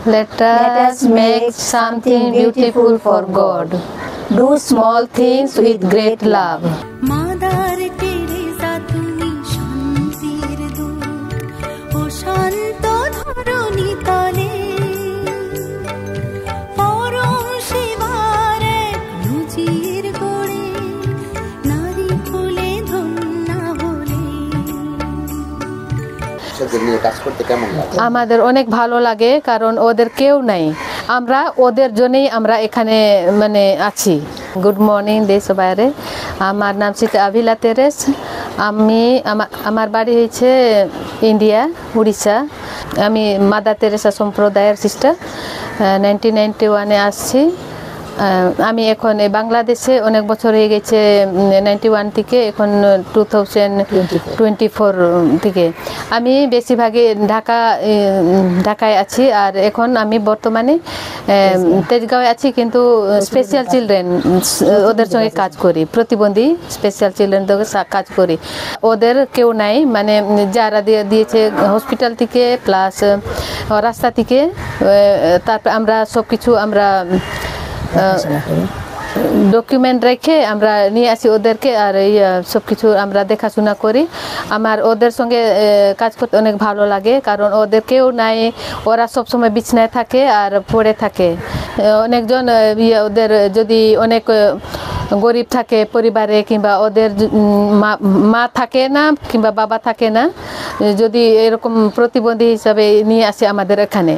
Let us make something beautiful for God. Do small things with great love. Mother Teresa তুমি শান্তির দূত ও শান্ত ধরণী তলে পরম সেবার এক নজির গড়ে নারী ফুলে ধন্যা হলে। আমাদের অনেক ভালো লাগে কারণ ওদের কেউ নাই, আমরা ওদের জন্যই আমরা এখানে মানে আছি। গুড মর্নিং দেশ বাইরে, আমার নাম সিস্টার আভিলা তেরেস। আমি আমার বাড়ি হয়েছে ইন্ডিয়া, উড়িষ্যা। আমি মাদার তেরেসা সম্প্রদায়ের সিস্টার। 1991 আসছি। আমি এখন বাংলাদেশে অনেক বছর হয়ে গেছে, 91 থেকে এখন 2024 থেকে। আমি বেশিরভাগই ঢাকায় আছি, আর এখন আমি বর্তমানে তেজগাঁওয়ে আছি, কিন্তু স্পেশাল চিলড্রেন ওদের সঙ্গে কাজ করি, প্রতিবন্ধী স্পেশাল চিলড্রেনদের কাজ করি। ওদের কেউ নাই, মানে যারা দিয়েছে হসপিটাল থেকে প্লাস রাস্তা থেকে, তারপর আমরা সব কিছু আমরা ডকুমেন্ট রেখে আমরা নিয়ে আসি ওদেরকে, আর সব কিছু আমরা দেখাশোনা করি। আমার ওদের সঙ্গে কাজ করতে অনেক ভালো লাগে, কারণ ওদের কেউ নাই, ওরা সবসময় বিছনায় থাকে আর পড়ে থাকে। অনেকজন ওদের যদি অনেক গরিব থাকে পরিবারে, কিংবা ওদের মা থাকে না কিংবা বাবা থাকে না, যদি এরকম প্রতিবন্ধী হিসাবে নিয়ে আসে আমাদের এখানে,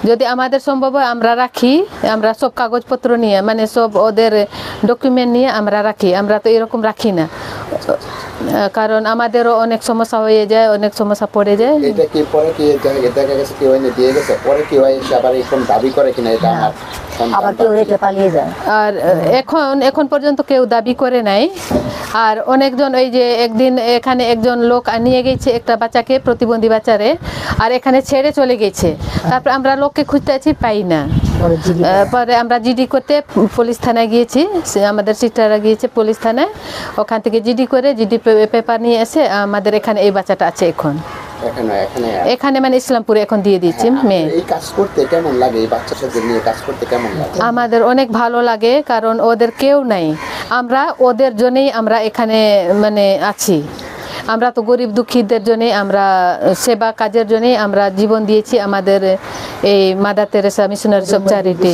যদি আমাদের সম্ভব হয় আমরা রাখি, আমরা সব কাগজপত্র নিয়ে, মানে সব ওদের ডকুমেন্ট নিয়ে আমরা রাখি। আমরা তো এরকম রাখি না, কারণ আমাদেরও অনেক সমস্যা হয়ে যায়, অনেক সমস্যা পড়ে যায়। এটা কি পরে কি দেখা গেছে কেউ এনে দিয়ে গেছে, পরে কি হয় আবার এরকম দাবি করে কিনা এটা আমার আবার কেউ রেখে পালিয়ে যায়। আর এখন পর্যন্ত কেউ দাবি করে নাই। আর অনেকজন ওই যে একদিন এখানে একজন লোক নিয়ে গেছে একটা বাচ্চাকে, প্রতিবন্ধী বাচ্চারে, আর এখানে ছেড়ে চলে গেছে। তারপর আমরা লোককে খুঁজতে আছি, পাই না। পরে আমরা জিডি করতে পুলিশ থানায় গিয়েছি, আমাদের সিস্টাররা গিয়েছে পুলিশ থানায়, ওখান থেকে জিডি করে জিডি পেপার নিয়ে এসে আমাদের এখানে এই বাচ্চাটা আছে এখন এখানে, মানে ইসলামপুরে এখন দিয়ে দিচ্ছি। মেয়ে এই কাজ করতে কেমন লাগে, এই বাচ্চাদের নিয়ে কাজ করতে কেমন লাগে? আমাদের অনেক ভালো লাগে, কারণ ওদের কেউ নাই, আমরা ওদের জন্যই আমরা এখানে মানে আছি। আমরা তো গরিব দুঃখীদের জন্যই, আমরা সেবা কাজের জন্যই আমরা জীবন দিয়েছি আমাদের এই mother Teresa missionaries of charity.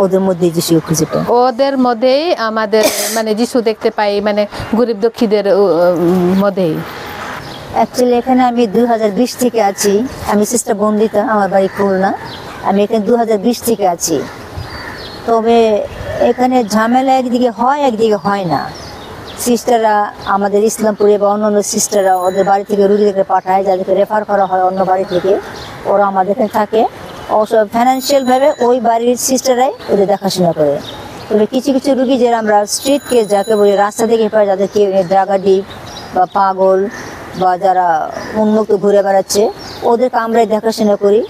ওদের মধ্যে যিশু খুঁজে পাই, ওদের মধ্যেই আমাদের মানে যিশু দেখতে পাই, মানে গরিব দুঃখীদের মধ্যেই। অ্যাকচুয়ালি এখানে আমি 2020 থেকে আছি। আমি সিস্টার বন্দিতা, আমার বাড়ি খুলনা। আমি এখানে 2020 থেকে আছি। তবে এখানে ঝামেলা একদিকে হয়, একদিকে হয় না। সিস্টাররা আমাদের ইসলামপুরে বা অন্য সিস্টাররা ওদের বাড়ি থেকে রুগীদেরকে পাঠায়, যাদেরকে রেফার করা হয় অন্য বাড়ি থেকে, ওরা আমাদের এখানে থাকে। অবশ্য ফ্যানান্সিয়ালভাবে ওই বাড়ির সিস্টাররাই ওদের দেখাশোনা করে। তবে কিছু কিছু রুগী যারা আমরা স্ট্রিট কেস যাকে বলি, রাস্তা থেকে পাই, যাদেরকে ড্রাগ অ্যাডিক্ট বা পাগল বা যারা উন্মুক্ত ঘুরে বেড়াচ্ছে, ওদেরকে আমরাই দেখাশোনা করি।